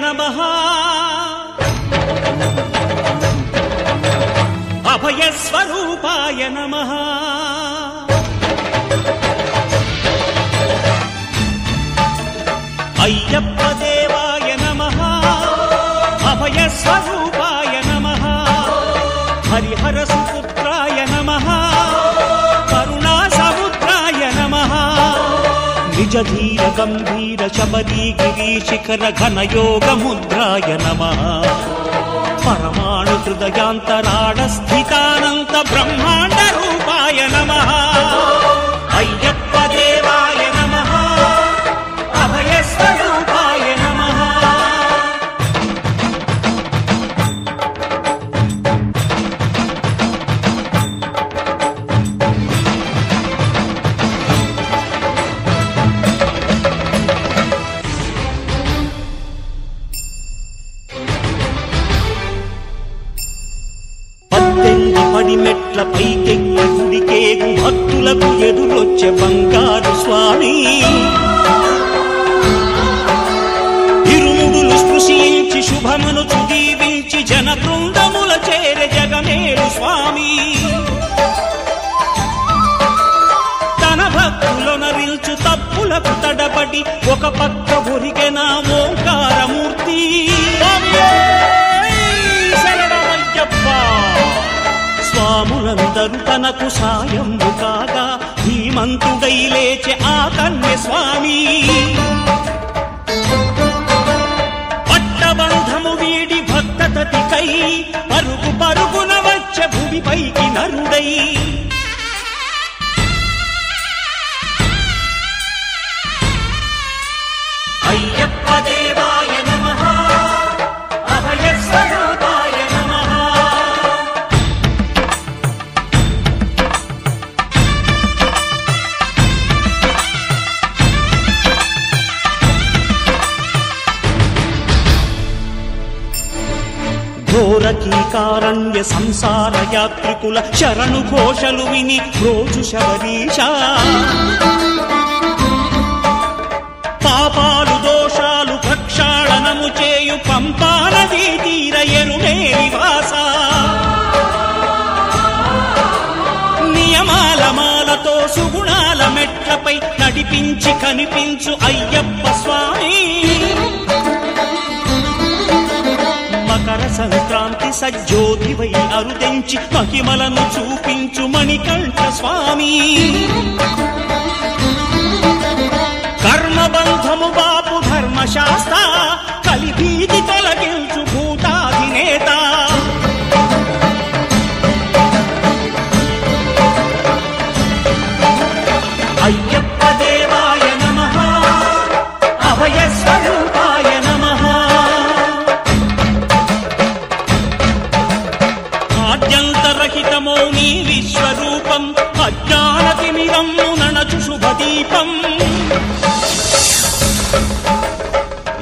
నమః అభయస్వరూపాయ నమః అయ్యప్ప దేవాయ నమః అభయస్వరూపాయ నమః హరిహర సుపుత్రాయ నమః కరుణా సముద్రాయ నమః నిజ ధీర గంభీర శబరీ గిరీశిఖర ఘనయోగ ముద్రాయ నమః పరమాణు హృదయాంతరాళ స్థితానంత బ్రహ్మాండ రూపాయ నమః అయ్యప్ప దేవాయ నమః అభయస్వరూపాయ నమః పడిమెట్ల పైకెక్కి గుడికేగు భక్తులకు ఎదురొచ్చే బంగారు స్వామి ఇరుముడులు స్పృశించి శుభమును చుదీవించి జన బృందముల చేరే జగమేలు స్వామి తన భక్తులొనరిల్చు తప్పులకు తడబడి ఒక పక్క ఒరిగెన ఓంకారమూర్తి స్వాములందరూ తనకు సాయము కాగా ధీమంతుడై లేచే ఆ కన్య స్వామి పట్టబంధము వీడి భక్తతతికై పరుగు పరుగున వచ్చే భూమిపైకి నరుడై అయ్యప్ప దేవాయ నమః అభయస్వరూపాయ నమః ఘోరకీకారణ్య సంసార యాత్రికుల శరణు ఘోషలు విని రోజు శబరీశ పాపాలు దోషాలు ప్రక్షాళనము చేయు పంపానదీ తీర ఎరుమే నివాస నియమాల మాలతో సుగుణాల మెట్లపై నడిపించి కనిపించు అయ్యప్ప స్వామి మకర సంక్రాంతి సజ్జోతివై అరుదెంచి మహిమలను చూపించు మణికంఠ స్వామి కర్మబంధము బాపు ధర్మశాస్త్ర కలిభీతి తొలగించు భూతాధినేత అయ్యప్ప దేవాయ నమః అభయస్వరూపాయ నమః ఆద్యంతరహితమో నీ విశ్వరూపం అజ్ఞానతిమిరం నణచు శుభదీపం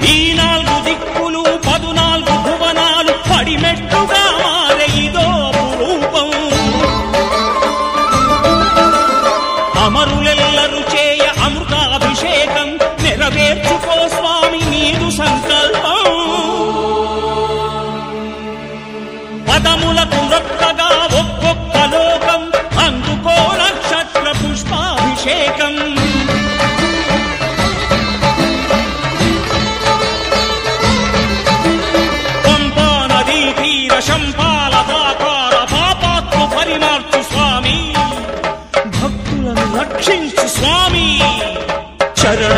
ఈ 4 దిక్కులు 14 భువనాలు పడిమెట్టుగా మారే ఇదో రూపం అమరులెల్లరు చేయ అమృతాభిషేకం నెరవేర్చుకో స్వామి నీదు సంకల్పం పదములకు రొక్కగా ఒక్కొక్క లోకం అందుకో నక్షత్ర పుష్పాభిషేకం శంపాలదాకార పాపాత్మ పరిమార్చు స్వామి భక్తులను రక్షించు స్వామి చరణ